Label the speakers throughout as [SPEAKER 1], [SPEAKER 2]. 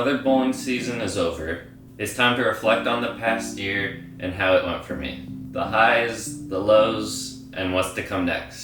[SPEAKER 1] another bowling season is over, it's time to reflect on the past year and how it went for me. The highs, the lows, and what's to come next.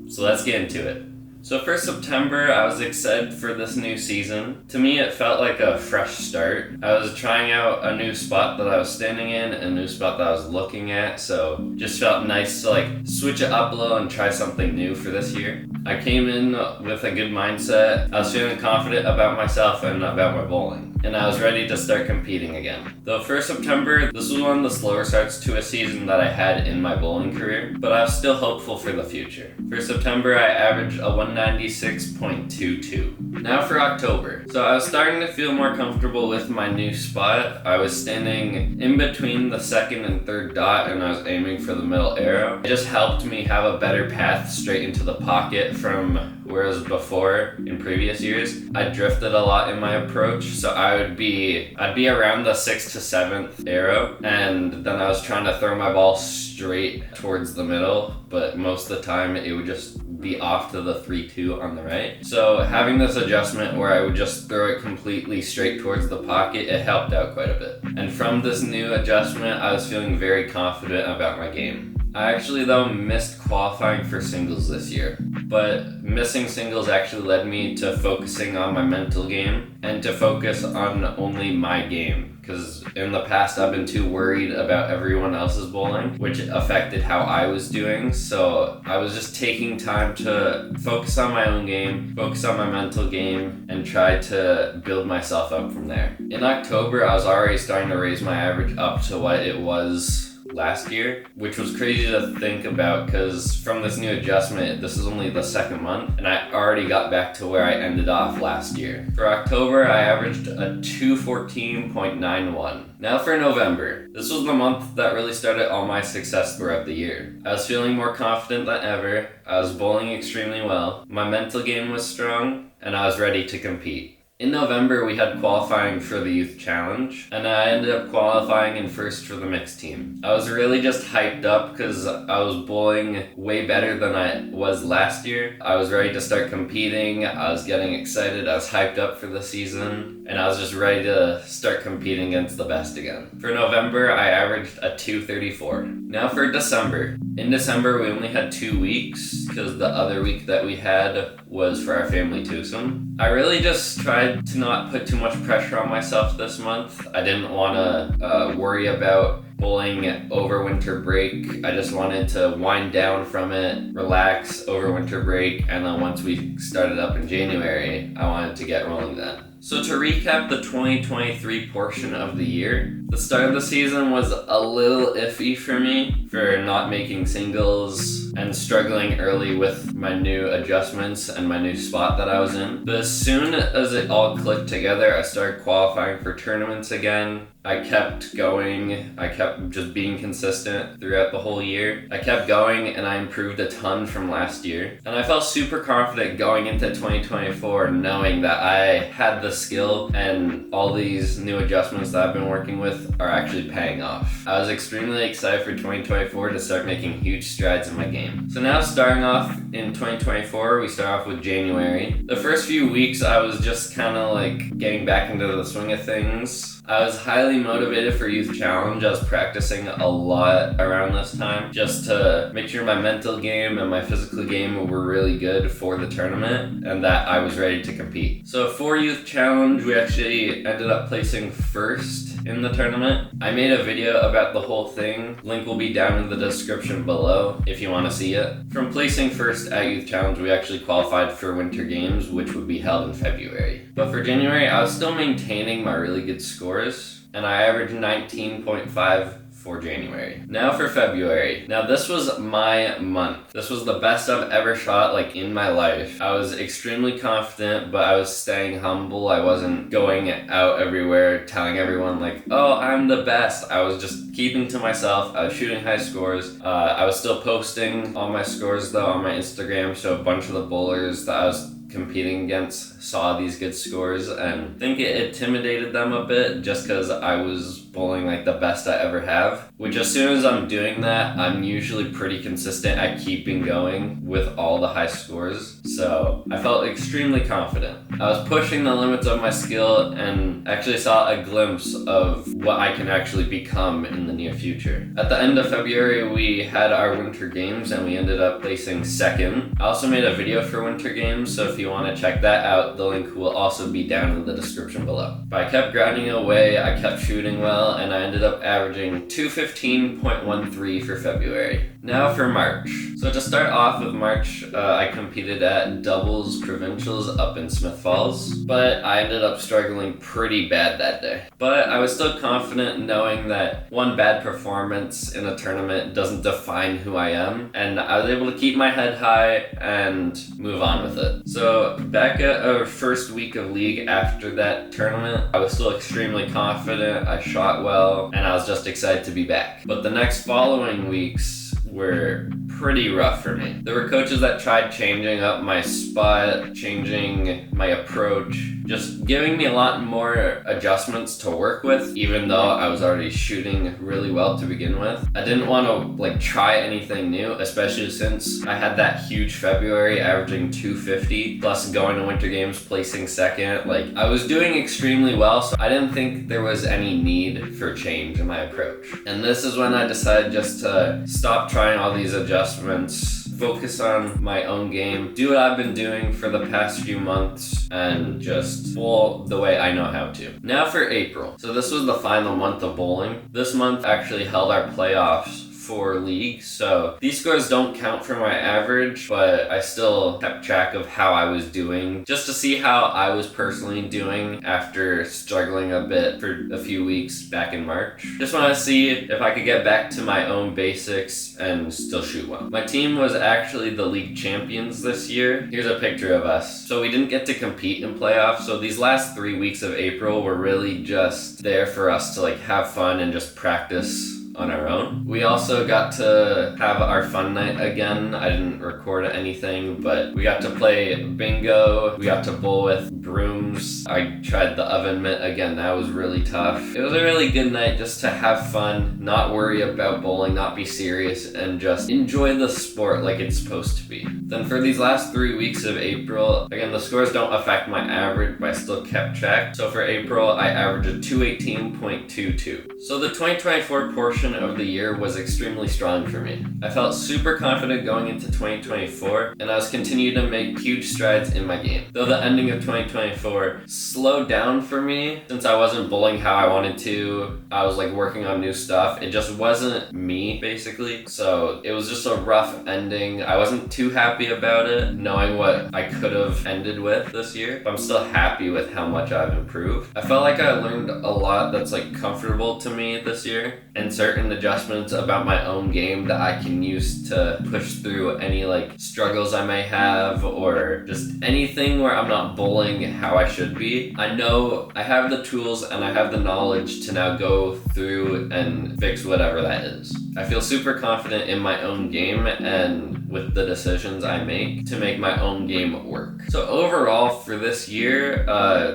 [SPEAKER 1] So let's get into it. So for September, I was excited for this new season. To me, it felt like a fresh start. I was trying out a new spot that I was standing in, a new spot that I was looking at, so just felt nice to switch it up a little and try something new for this year. I came in with a good mindset. I was feeling confident about myself and about my bowling, and I was ready to start competing again. Though for September, this was one of the slower starts to a season that I had in my bowling career, but I was still hopeful for the future. For September, I averaged a 196.22. Now for October. So I was starting to feel more comfortable with my new spot. I was standing in between the second and third dot, and I was aiming for the middle arrow. It just helped me have a better path straight into the pocket from whereas before in previous years I drifted a lot in my approach, so I'd be around the 6th to 7th arrow, and then I was trying to throw my ball straight towards the middle, but most of the time it would just be off to the 3-2 on the right. So having this adjustment where I would just throw it completely straight towards the pocket, it helped out quite a bit. And from this new adjustment, I was feeling very confident about my game. I actually though missed qualifying for singles this year, but missing singles actually led me to focusing on my mental game and to focus on only my game, because in the past I've been too worried about everyone else's bowling, which affected how I was doing. So I was just taking time to focus on my own game, focus on my mental game, and try to build myself up from there. In October, I was already starting to raise my average up to what it was last year, which was crazy to think about because from this new adjustment, this is only the second month and I already got back to where I ended off last year. For October, I averaged a 214.91. Now for November. This was the month that really started all my success throughout the year. I was feeling more confident than ever, I was bowling extremely well, my mental game was strong, and I was ready to compete. In November, we had qualifying for the Youth Challenge, and I ended up qualifying in first for the mixed team. I was really just hyped up because I was bowling way better than I was last year. I was ready to start competing, I was getting excited, I was hyped up for the season, and I was just ready to start competing against the best again. For November, I averaged a 234. Now for December. In December, we only had 2 weeks because the other week that we had was for our family twosome. I really just tried to not put too much pressure on myself this month. I didn't want to worry about bowling over winter break. I just wanted to wind down from it, relax over winter break, and then once we started up in January, I wanted to get rolling then. So to recap the 2023 portion of the year, the start of the season was a little iffy for me for not making singles and struggling early with my new adjustments and my new spot that I was in. But as soon as it all clicked together, I started qualifying for tournaments again. I kept going. I kept just being consistent throughout the whole year. I kept going and I improved a ton from last year. And I felt super confident going into 2024 knowing that I had the skill and all these new adjustments that I've been working with are actually paying off. I was extremely excited for 2024 to start making huge strides in my game. So now starting off in 2024, we start off with January. The first few weeks I was just kind of getting back into the swing of things. I was highly motivated for Youth Challenge. I was practicing a lot around this time just to make sure my mental game and my physical game were really good for the tournament and that I was ready to compete. So for Youth Challenge, we actually ended up placing first in the tournament. I made a video about the whole thing. Link will be down in the description below if you want to see it. From placing first at Youth Challenge, we actually qualified for Winter Games, which would be held in February. But for January, I was still maintaining my really good scores, and I averaged 19.5 for January. Now for February. Now this was my month. This was the best I've ever shot in my life. I was extremely confident, but I was staying humble. I wasn't going out everywhere telling everyone oh, I'm the best. I was just keeping to myself. I was shooting high scores. I was still posting all my scores though on my Instagram, so a bunch of the bowlers that I was competing against saw these good scores and I think it intimidated them a bit just because I was bowling like the best I ever have, which as soon as I'm doing that, I'm usually pretty consistent at keeping going with all the high scores. So I felt extremely confident. I was pushing the limits of my skill and actually saw a glimpse of what I can actually become in the near future. At the end of February, we had our winter games and we ended up placing second. I also made a video for winter games, so if you want to check that out, the link will also be down in the description below. But I kept grinding away, I kept shooting well, and I ended up averaging 215.13 for February. Now for March. So to start off with March, I competed at doubles provincials up in Smith Falls, but I ended up struggling pretty bad that day. But I was still confident knowing that one bad performance in a tournament doesn't define who I am, and I was able to keep my head high and move on with it. So back at our first week of league after that tournament, I was still extremely confident, I shot well, and I was just excited to be back. But the next following weeks were pretty rough for me. There were coaches that tried changing up my spot, changing my approach, just giving me a lot more adjustments to work with, even though I was already shooting really well to begin with. I didn't want to try anything new, especially since I had that huge February averaging 250, plus going to winter games placing second. I was doing extremely well, so I didn't think there was any need for change in my approach. And this is when I decided just to stop trying all these adjustments, focus on my own game, do what I've been doing for the past few months, and just bowl the way I know how to. Now for April. So this was the final month of bowling. This month actually held our playoffs for league, so these scores don't count for my average, but I still kept track of how I was doing just to see how I was personally doing after struggling a bit for a few weeks back in March. Just wanted to see if I could get back to my own basics and still shoot well. My team was actually the league champions this year. Here's a picture of us. So we didn't get to compete in playoffs, so these last 3 weeks of April were really just there for us to have fun and just practice on our own. We also got to have our fun night again. I didn't record anything, but we got to play bingo. We got to bowl with brooms. I tried the oven mitt again. That was really tough. It was a really good night just to have fun, not worry about bowling, not be serious, and just enjoy the sport like it's supposed to be. Then for these last 3 weeks of April, again, the scores don't affect my average, but I still kept track. So for April, I averaged a 218.22. So the 2024 portion of the year was extremely strong for me. I felt super confident going into 2024, and I was continuing to make huge strides in my game. Though the ending of 2024 slowed down for me, since I wasn't bowling how I wanted to, I was working on new stuff. It just wasn't me, basically. So it was just a rough ending. I wasn't too happy about it, knowing what I could have ended with this year, but I'm still happy with how much I've improved. I felt like I learned a lot that's comfortable to me this year, and certain adjustments about my own game that I can use to push through any struggles I may have, or just anything where I'm not bowling how I should be. I know I have the tools and I have the knowledge to now go through and fix whatever that is. I feel super confident in my own game and with the decisions I make to make my own game work. So overall for this year,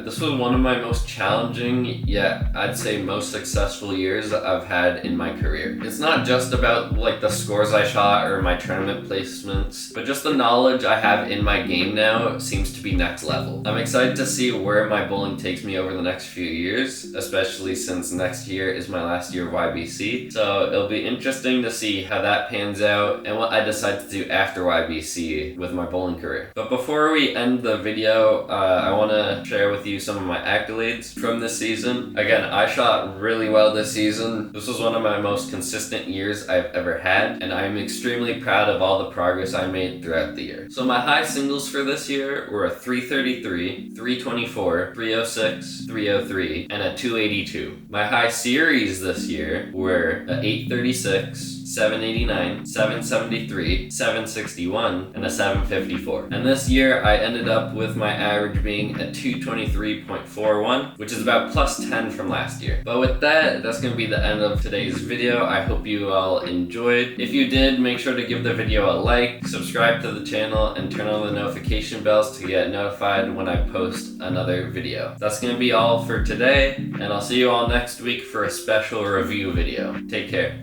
[SPEAKER 1] this was one of my most challenging, yet I'd say most successful years that I've had in my career. It's not just about the scores I shot or my tournament placements, but just the knowledge I have in my game now seems to be next level. I'm excited to see where my bowling takes me over the next few years, especially since next year is my last year of YBC. So it'll be interesting to see how that pans out and what I decide to do after YBC with my bowling career. But before we end the video, I want to share with you some of my accolades from this season. Again, I shot really well this season. This was one of my most consistent years I've ever had, and I'm extremely proud of all the progress I made throughout the year. So my high singles for this year were a 333, 324, 306, 303, and a 282. My high series this year were a 836, 789, 773, 761, and a 754. And this year I ended up with my average being a 223.41, which is about plus 10 from last year. But with that, that's going to be the end of today's video. I hope you all enjoyed. If you did, make sure to give the video a like, subscribe to the channel, and turn on the notification bells to get notified when I post another video. That's going to be all for today, and I'll see you all next week for a special review video. Take care.